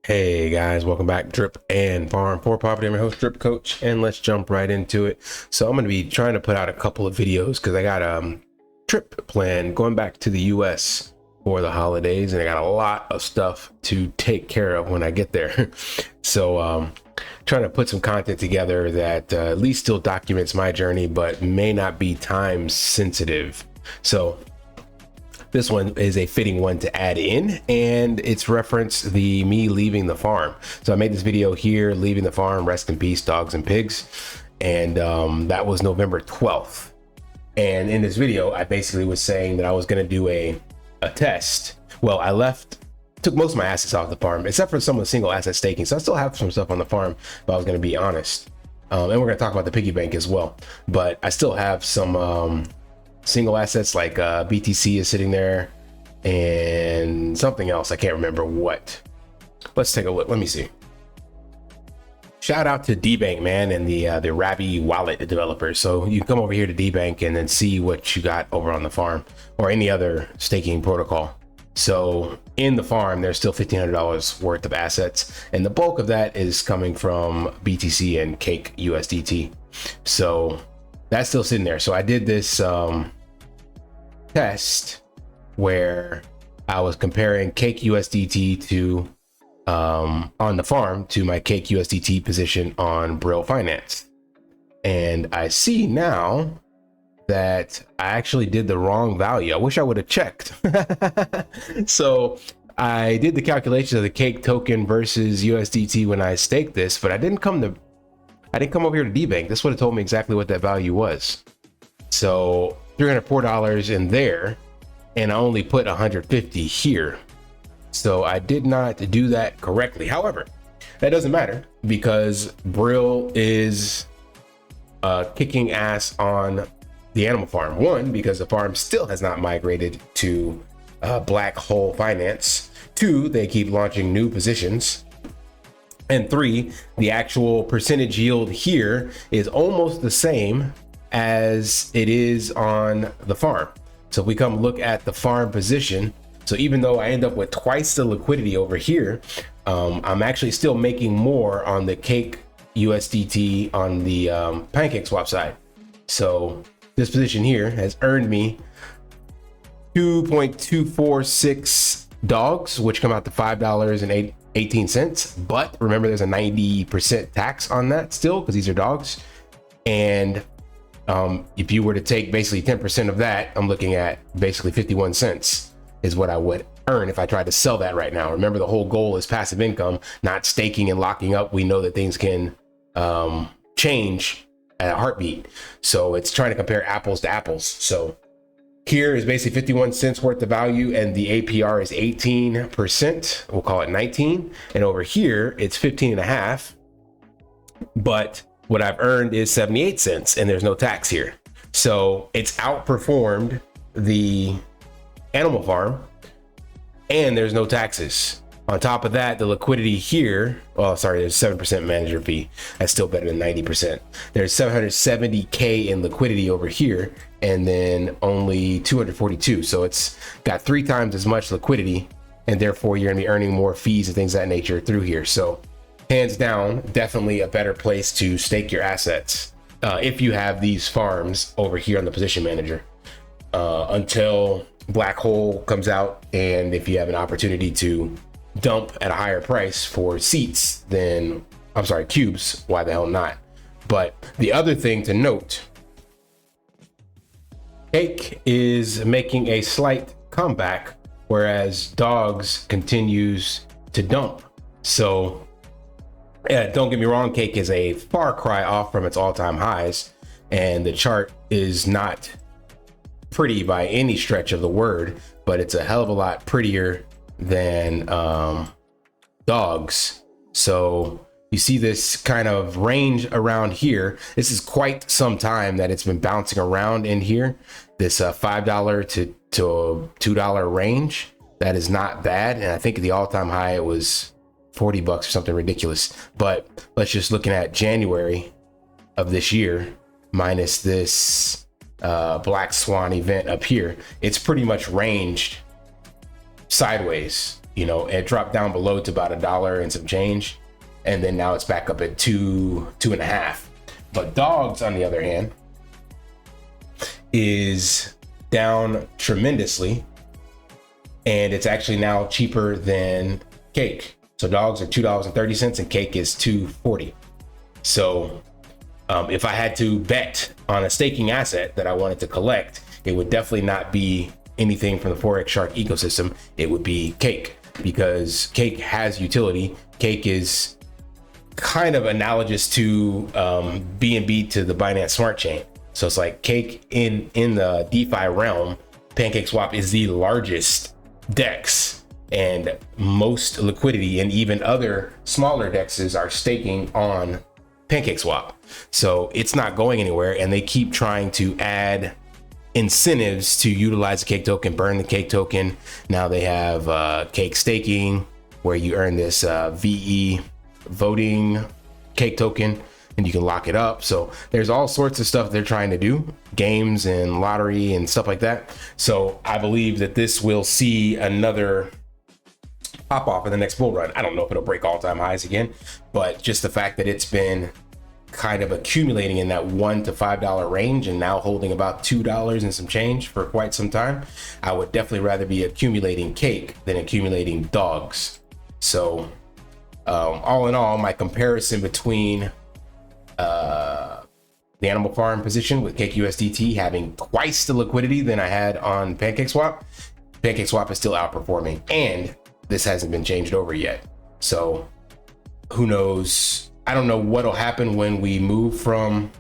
Hey guys, welcome back. Drip and Farm for Property. I'm your host, Drip Coach, and let's jump right into it. So I'm going to be trying to put out a couple of videos because I got a trip plan going back to the US for the holidays, and I got a lot of stuff to take care of when I get there. So trying to put some content together that at least still documents my journey, but may not be time sensitive. So this one is a fitting one to add in, and it's referenced me leaving the farm. So I made this video here, leaving the farm, rest in peace, dogs and pigs. And that was November 12th. And in this video, I basically was saying that I was going to do a test. Well, took most of my assets off the farm, except for some of the single asset staking. So I still have some stuff on the farm, but I was going to be honest. And we're going to talk about the piggy bank as well. But I still have some single assets like BTC is sitting there and something else. I can't remember what. Let's take a look. Let me see. Shout out to DBank, man, and the Ravi wallet developers. So you can come over here to DBank and then see what you got over on the farm or any other staking protocol. So in the farm, there's still $1,500 worth of assets, and the bulk of that is coming from BTC and Cake USDT. So that's still sitting there. So I did this test where I was comparing Cake USDT to on the farm to my Cake USDT position on Brill Finance, and I see now that I actually did the wrong value. I wish I would have checked. So I did the calculation of the Cake token versus USDT when I staked this, but I didn't come over here to DBank. This would have told me exactly what that value was. So $304 in there, and I only put 150 here. So I did not do that correctly. However, that doesn't matter because Brill is kicking ass on the animal farm. One, because the farm still has not migrated to black hole finance. Two, they keep launching new positions. And three, the actual percentage yield here is almost the same as it is on the farm. So if we come look at the farm position, so even though I end up with twice the liquidity over here, I'm actually still making more on the Cake USDT on the Pancakeswap side. So this position here has earned me 2.246 dogs, which come out to $5.18. But remember, there's a 90% tax on that still because these are dogs. And if you were to take basically 10% of that, I'm looking at basically 51 cents is what I would earn if I tried to sell that right now. Remember, the whole goal is passive income, not staking and locking up. We know that things can change at a heartbeat. So it's trying to compare apples to apples. So here is basically 51 cents worth of value, and the APR is 18%. We'll call it 19. And over here, it's 15.5. But what I've earned is 78 cents, and there's no tax here. So it's outperformed the animal farm, and there's no taxes. On top of that, the liquidity here, there's 7% manager fee. That's still better than 90%. There's 770K in liquidity over here, and then only 242. So it's got 3 times as much liquidity, and therefore you're gonna be earning more fees and things of that nature through here. So hands down, definitely a better place to stake your assets if you have these farms over here on the position manager until black hole comes out, and if you have an opportunity to dump at a higher price for seats, then cubes, why the hell not? But the other thing to note, Cake is making a slight comeback, whereas dogs continues to dump. So yeah, don't get me wrong, Cake is a far cry off from its all-time highs, and the chart is not pretty by any stretch of the word, but it's a hell of a lot prettier than dogs. So you see this kind of range around here. This is quite some time that it's been bouncing around in here, this $5 to $2 range. That is not bad, and I think the all-time high it was $40 or something ridiculous. But let's just looking at January of this year minus this black swan event up here, it's pretty much ranged sideways You know, it dropped down below to about $1 and some change, and then now it's back up at 2.5. But dogs, on the other hand, is down tremendously, and it's actually now cheaper than cake. So dogs are $2.30 and cake is $2.40. So if I had to bet on a staking asset that I wanted to collect, it would definitely not be anything from the Forex Shark ecosystem. It would be cake, because cake has utility. Cake is kind of analogous to BNB to the Binance Smart Chain. So it's like cake in the DeFi realm. Pancakeswap is the largest DEX and most liquidity, and even other smaller DEXs are staking on Pancakeswap. So it's not going anywhere, and they keep trying to add incentives to utilize the cake token, burn the cake token. Now they have cake staking, where you earn this VE voting cake token and you can lock it up. So there's all sorts of stuff they're trying to do, games and lottery and stuff like that. So I believe that this will see another pop off in the next bull run. I don't know if it'll break all-time highs again, but just the fact that it's been kind of accumulating in that $1 to $5 range and now holding about $2 and some change for quite some time, I would definitely rather be accumulating cake than accumulating dogs. So all in all, my comparison between the animal farm position with Cake USDT having twice the liquidity than I had on Pancakeswap, Pancakeswap is still outperforming, and this hasn't been changed over yet. So who knows? I don't know what'll happen when we move from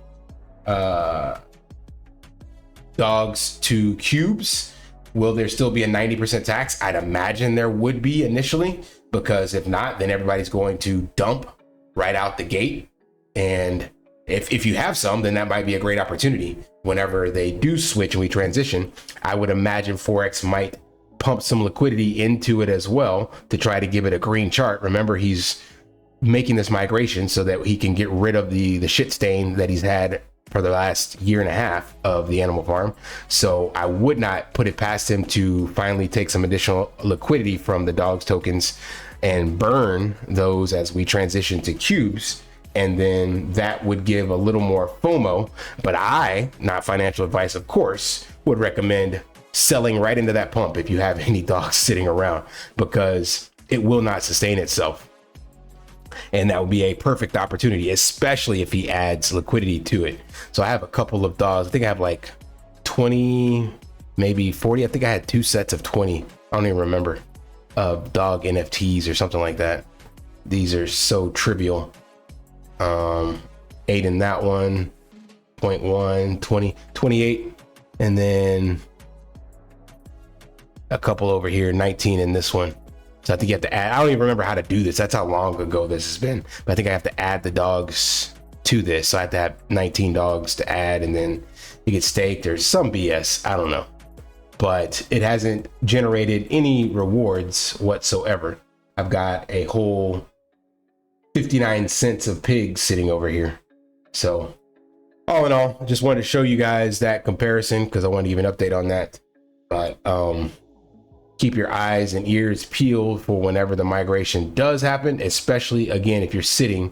dogs to cubes. Will there still be a 90% tax? I'd imagine there would be initially, because if not, then everybody's going to dump right out the gate. And if you have some, then that might be a great opportunity. Whenever they do switch and we transition, I would imagine Forex might pump some liquidity into it as well to try to give it a green chart. Remember, he's making this migration so that he can get rid of the shit stain that he's had for the last year and a half of the animal farm. So I would not put it past him to finally take some additional liquidity from the dogs tokens and burn those as we transition to cubes. And then that would give a little more FOMO. But I, not financial advice, of course, would recommend selling right into that pump if you have any dogs sitting around, because it will not sustain itself. And that would be a perfect opportunity, especially if he adds liquidity to it. So I have a couple of dogs. I think I have like 20, maybe 40. I think I had 2 sets of 20. I don't even remember, of dog NFTs or something like that. These are so trivial. 8 in that one, 0.1, 20, 28. And then a couple over here, 19 in this one. So I think you have to add, I don't even remember how to do this. That's how long ago this has been. But I think I have to add the dogs to this. So I have to have 19 dogs to add, and then you get staked or some BS. I don't know. But it hasn't generated any rewards whatsoever. I've got a whole 59 cents of pigs sitting over here. So all in all, I just wanted to show you guys that comparison because I wanted to give an update on that. But keep your eyes and ears peeled for whenever the migration does happen, especially again if you're sitting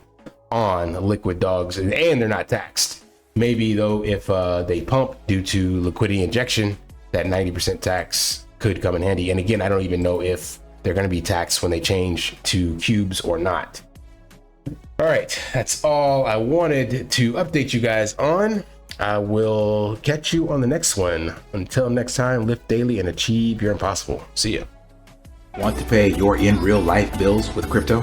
on liquid dogs and they're not taxed. Maybe though, if they pump due to liquidity injection, that 90% tax could come in handy. And again, I don't even know if they're going to be taxed when they change to cubes or not. All right, that's all I wanted to update you guys on. I will catch you on the next one. Until next time, lift daily and achieve your impossible. See ya. Want to pay your in real life bills with crypto?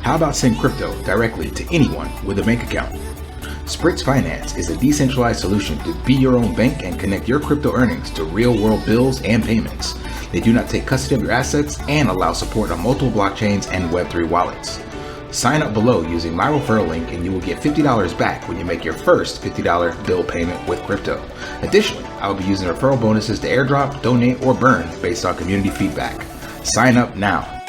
How about send crypto directly to anyone with a bank account? SPRITZ Finance is a decentralized solution to be your own bank and connect your crypto earnings to real world bills and payments. They do not take custody of your assets and allow support on multiple blockchains and Web3 wallets. Sign up below using my referral link and you will get $50 back when you make your first $50 bill payment with crypto. Additionally, I will be using referral bonuses to airdrop, donate, or burn based on community feedback. Sign up now.